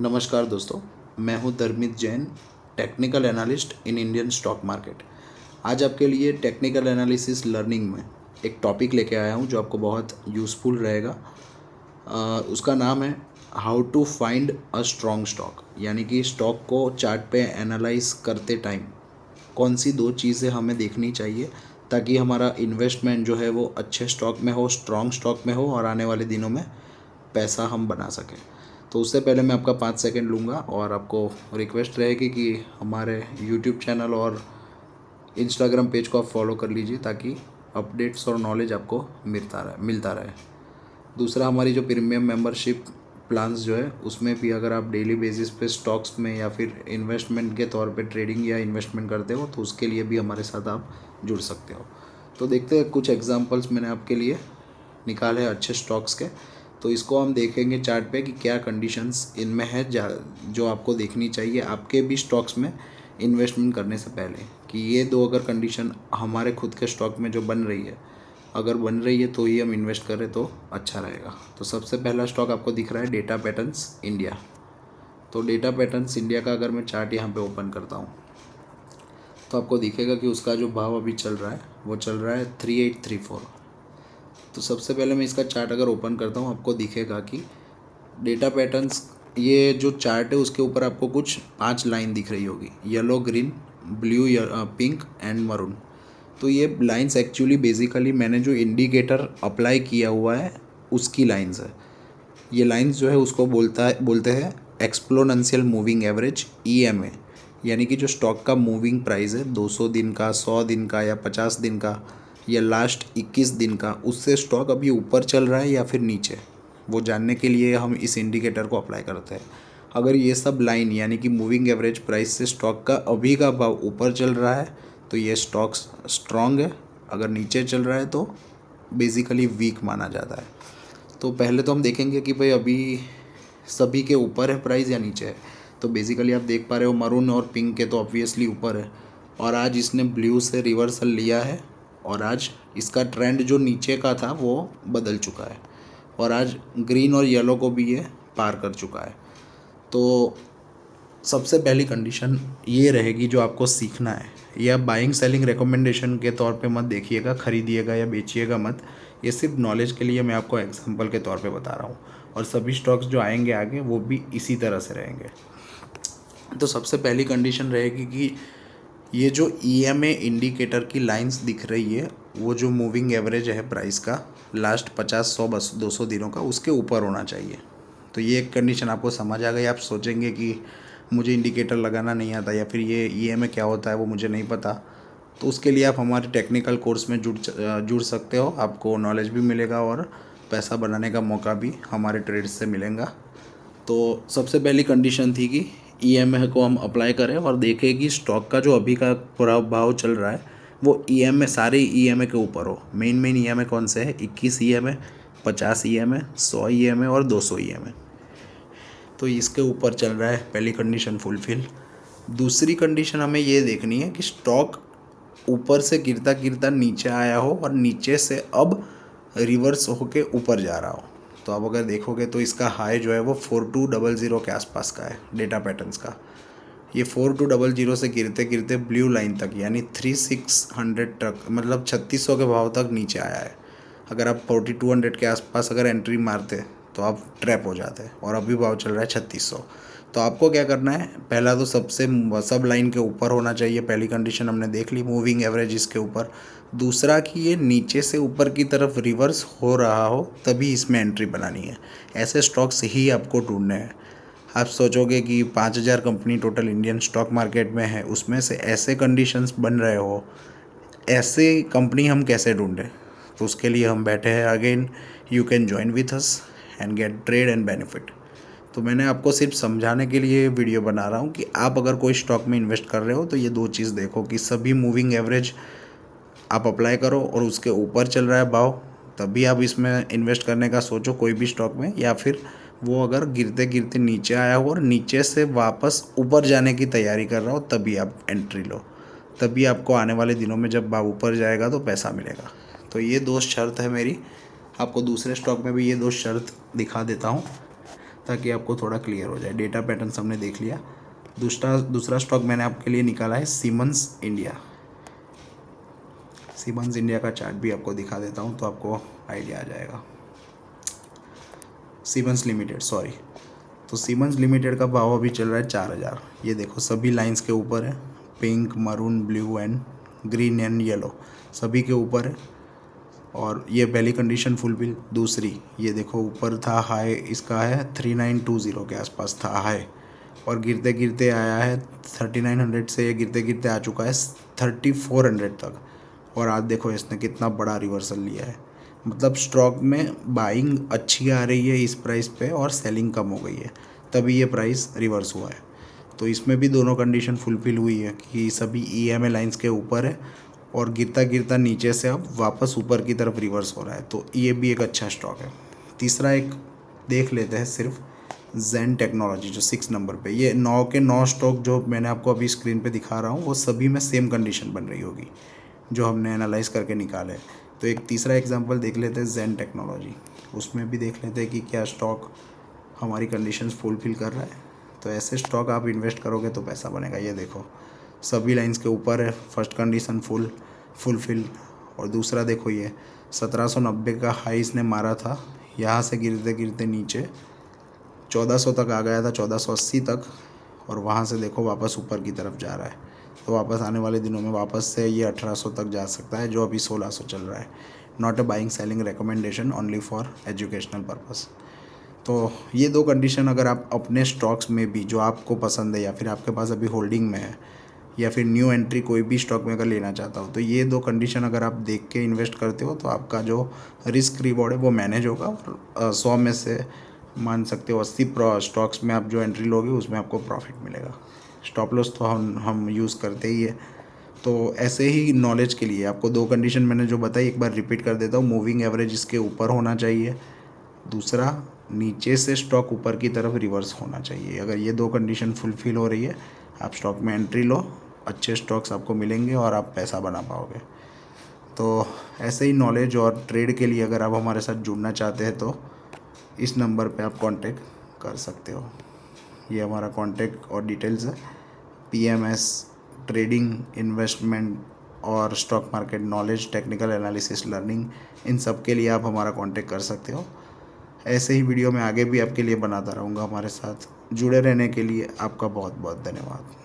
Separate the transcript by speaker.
Speaker 1: नमस्कार दोस्तों, मैं हूं Dharmit Jain, technical analyst in Indian stock market. आज आपके लिए टेक्निकल एनालिसिस लर्निंग में एक टॉपिक लेके आया हूं जो आपको बहुत यूज़फुल रहेगा। उसका नाम है how to find a strong stock, यानी कि स्टॉक को चार्ट पे एनालाइज करते टाइम कौन सी दो चीज़ें हमें देखनी चाहिए ताकि हमारा इन्वेस्टमेंट जो है वो अच्छे स्टॉक में हो, स्ट्रॉन्ग स्टॉक में हो और आने वाले दिनों में पैसा हम बना सकें। तो उससे पहले मैं आपका 5 सेकंड लूँगा और आपको रिक्वेस्ट रहेगी कि हमारे यूट्यूब चैनल और इंस्टाग्राम पेज को आप फॉलो कर लीजिए ताकि अपडेट्स और नॉलेज आपको मिलता रहे। दूसरा, हमारी जो प्रीमियम मेंबरशिप प्लान्स जो है उसमें भी अगर आप डेली बेसिस पे स्टॉक्स में या फिर इन्वेस्टमेंट के तौर पे ट्रेडिंग या इन्वेस्टमेंट करते हो तो उसके लिए भी हमारे साथ आप जुड़ सकते हो। तो देखते हैं, कुछ एग्जांपल्स मैंने आपके लिए निकाले हैं अच्छे स्टॉक्स के। तो इसको हम देखेंगे चार्ट पे कि क्या कंडीशंस इनमें है जो आपको देखनी चाहिए आपके भी स्टॉक्स में इन्वेस्टमेंट करने से पहले, कि ये दो अगर कंडीशन हमारे खुद के स्टॉक में जो बन रही है, अगर बन रही है तो ही हम इन्वेस्ट करें तो अच्छा रहेगा। तो सबसे पहला स्टॉक आपको दिख रहा है डेटा पैटर्न्स इंडिया। तो डेटा पैटर्न्स इंडिया का अगर मैं चार्ट यहाँ पे ओपन करता हूँ तो आपको दिखेगा कि उसका जो भाव अभी चल रहा है वो चल रहा है 3834। तो सबसे पहले मैं इसका चार्ट अगर ओपन करता हूँ आपको दिखेगा कि डेटा पैटर्न्स, ये जो चार्ट है उसके ऊपर आपको कुछ 5 लाइन दिख रही होगी, yellow, green, blue, pink and maroon. तो ये लाइंस एक्चुअली बेसिकली मैंने जो इंडिकेटर अप्लाई किया हुआ है उसकी लाइंस है। ये लाइंस जो है उसको बोलते हैं एक्सपोनेंशियल मूविंग एवरेज, EMA। यानी कि जो स्टॉक का मूविंग प्राइस है 200 दिन का, 100 दिन का या 50 दिन का या लास्ट 21 दिन का, उससे स्टॉक अभी ऊपर चल रहा है या फिर नीचे, वो जानने के लिए हम इस इंडिकेटर को अप्लाई करते हैं। अगर ये सब लाइन यानी कि मूविंग एवरेज प्राइस से स्टॉक का अभी का भाव ऊपर चल रहा है तो ये स्टॉक स्ट्रॉन्ग है, अगर नीचे चल रहा है तो बेसिकली वीक माना जाता है। तो पहले तो हम देखेंगे कि भाई अभी सभी के ऊपर है प्राइस या नीचे है। तो बेसिकली आप देख पा रहे हो मरून और पिंक के तो ऑब्वियसली ऊपर है, और आज इसने ब्लू से रिवर्सल लिया है और आज इसका ट्रेंड जो नीचे का था वो बदल चुका है और आज ग्रीन और येलो को भी ये पार कर चुका है। तो सबसे पहली कंडीशन ये रहेगी जो आपको सीखना है, या बाइंग सेलिंग रिकमेंडेशन के तौर पे मत देखिएगा, खरीदिएगा या बेचिएगा मत। ये सिर्फ नॉलेज के लिए मैं आपको एग्जांपल के तौर पे बता रहा हूँ, और सभी स्टॉक्स जो आएंगे आगे वो भी इसी तरह से रहेंगे। तो सबसे पहली कंडीशन रहेगी कि ये जो EMA इंडिकेटर की लाइंस दिख रही है वो जो मूविंग एवरेज है प्राइस का लास्ट 50, 100, 200 दिनों का, उसके ऊपर होना चाहिए। तो ये एक कंडीशन आपको समझ आ गई। आप सोचेंगे कि मुझे इंडिकेटर लगाना नहीं आता या फिर ये EMA क्या होता है वो मुझे नहीं पता, तो उसके लिए आप हमारे टेक्निकल कोर्स में जुड़ सकते हो। आपको नॉलेज भी मिलेगा और पैसा बनाने का मौका भी हमारे ट्रेड से मिलेगा। तो सबसे पहली कंडीशन थी कि EMA को हम अप्लाई करें और देखें कि स्टॉक का जो अभी का पूरा भाव चल रहा है वो EMA, सारे EMA के ऊपर हो। मेन EMA कौन से है? 21 EMA, 50 EMA, 100 EMA और 200 EMA। तो इसके ऊपर चल रहा है, पहली कंडीशन फुलफिल। दूसरी कंडीशन हमें ये देखनी है कि स्टॉक ऊपर से गिरता गिरता नीचे आया हो और नीचे से अब रिवर्स होके ऊपर जा रहा हो। तो अब अगर देखोगे तो इसका हाई जो है वो 4200 के आसपास का है डेटा पैटर्न्स का। ये 4200 से गिरते गिरते ब्लू लाइन तक यानी 3600 तक, मतलब 3600 के भाव तक नीचे आया है। अगर आप 4200 के आसपास अगर एंट्री मारते तो आप ट्रैप हो जाते, और अभी भाव चल रहा है 3600। तो आपको क्या करना है, पहला तो सब लाइन के ऊपर होना चाहिए, पहली कंडीशन हमने देख ली, मूविंग एवरेज इसके ऊपर। दूसरा कि ये नीचे से ऊपर की तरफ रिवर्स हो रहा हो तभी इसमें एंट्री बनानी है। ऐसे स्टॉक्स ही आपको ढूंढने हैं। आप सोचोगे कि 5000 company total Indian stock market में है, उसमें से ऐसे कंडीशंस बन रहे हो, ऐसे कंपनी हम कैसे ढूंढें? तो उसके लिए हम बैठे हैं। Again you can join with us and get trade and benefit. तो मैंने आपको सिर्फ समझाने के लिए वीडियो बना रहा हूँ कि आप अगर कोई स्टॉक में इन्वेस्ट कर रहे हो तो ये दो चीज़ देखो कि सभी मूविंग एवरेज आप अप्लाई करो और उसके ऊपर चल रहा है भाव, तभी आप इसमें इन्वेस्ट करने का सोचो कोई भी स्टॉक में। या फिर वो अगर गिरते गिरते नीचे आया हो और नीचे से वापस ऊपर जाने की तैयारी कर रहा हो तभी आप एंट्री लो, तभी आपको आने वाले दिनों में जब भाव ऊपर जाएगा तो पैसा मिलेगा। तो ये दो शर्त है मेरी। आपको दूसरे स्टॉक में भी ये दो शर्त दिखा देता हूँ। ताकि आपको थोड़ा क्लियर हो जाए। डेटा पैटर्न हमने देख लिया। दूसरा स्टॉक मैंने आपके लिए निकाला है सीमेंस इंडिया। सीमेंस इंडिया का चार्ट भी आपको दिखा देता हूँ तो आपको आइडिया आ जाएगा। Siemens limited, sorry. तो सीमेंस लिमिटेड का भाव अभी चल रहा है 4000। ये देखो सभी लाइंस के ऊपर है, pink, maroon, blue and green and yellow सभी के ऊपर है। और ये पहली कंडीशन फुलफिल। दूसरी, ये देखो ऊपर था हाई, इसका है 3920 के आसपास था हाई, और गिरते गिरते आया है 3900 से, ये गिरते गिरते आ चुका है 3400 तक। और आज देखो इसने कितना बड़ा रिवर्सल लिया है। मतलब स्टॉक में बाइंग अच्छी आ रही है इस प्राइस पे और सेलिंग कम हो गई है, तभी ये प्राइस रिवर्स हुआ है। तो इसमें भी दोनों कंडीशन फुलफिल हुई है कि सभी EMA लाइंस के ऊपर है और गिरता गिरता नीचे से अब वापस ऊपर की तरफ रिवर्स हो रहा है। तो ये भी एक अच्छा स्टॉक है। तीसरा एक देख लेते हैं सिर्फ, जेन टेक्नोलॉजी, जो 6 नंबर पे। ये 9 के 9 स्टॉक जो मैंने आपको अभी स्क्रीन पे दिखा रहा हूँ वो सभी में सेम कंडीशन बन रही होगी जो हमने एनालाइज करके निकाले। तो एक तीसरा एग्जांपल देख लेते हैं जेन टेक्नोलॉजी। उसमें भी देख लेते हैं कि क्या स्टॉक हमारी कंडीशंस फुलफिल कर रहा है। तो ऐसे स्टॉक आप इन्वेस्ट करोगे तो पैसा बनेगा। ये देखो सभी लाइंस के ऊपर है, फर्स्ट कंडीशन फुलफिल। और दूसरा देखो ये 1790 का हाई इसने मारा था, यहाँ से गिरते गिरते नीचे 1400 तक आ गया था, 1480 तक, और वहाँ से देखो वापस ऊपर की तरफ जा रहा है। तो वापस आने वाले दिनों में वापस से ये 1800 तक जा सकता है, जो अभी 1600 चल रहा है। Not a buying selling recommendation, only for educational purpose. तो ये दो कंडीशन अगर आप अपने स्टॉक्स में भी जो आपको पसंद है या फिर आपके पास अभी होल्डिंग में है या फिर न्यू एंट्री कोई भी स्टॉक में अगर लेना चाहता हो, तो ये दो कंडीशन अगर आप देख के इन्वेस्ट करते हो तो आपका जो रिस्क रिवॉर्ड है वो मैनेज होगा। और 100 में से मान सकते हो 80 स्टॉक्स में आप जो एंट्री लोगे उसमें आपको प्रॉफिट मिलेगा। स्टॉप लॉस तो हम यूज़ करते ही है। तो ऐसे ही नॉलेज के लिए आपको दो कंडीशन मैंने जो बताई एक बार रिपीट कर देता हूँ। मूविंग एवरेज इसके ऊपर होना चाहिए, दूसरा नीचे से स्टॉक ऊपर की तरफ रिवर्स होना चाहिए। अगर ये दो कंडीशन फुलफिल हो रही है, आप स्टॉक में एंट्री लो, अच्छे स्टॉक्स आपको मिलेंगे और आप पैसा बना पाओगे। तो ऐसे ही नॉलेज और ट्रेड के लिए अगर आप हमारे साथ जुड़ना चाहते हैं तो इस नंबर पे आप कांटेक्ट कर सकते हो। ये हमारा कांटेक्ट और डिटेल्स है। PMS, ट्रेडिंग, इन्वेस्टमेंट और stock market knowledge, technical analysis, learning, इन सब के लिए आप हमारा कांटेक्ट कर सकते हो। ऐसे ही वीडियो मैं आगे भी आपके लिए बनाता रहूँगा। हमारे साथ जुड़े रहने के लिए आपका बहुत बहुत धन्यवाद।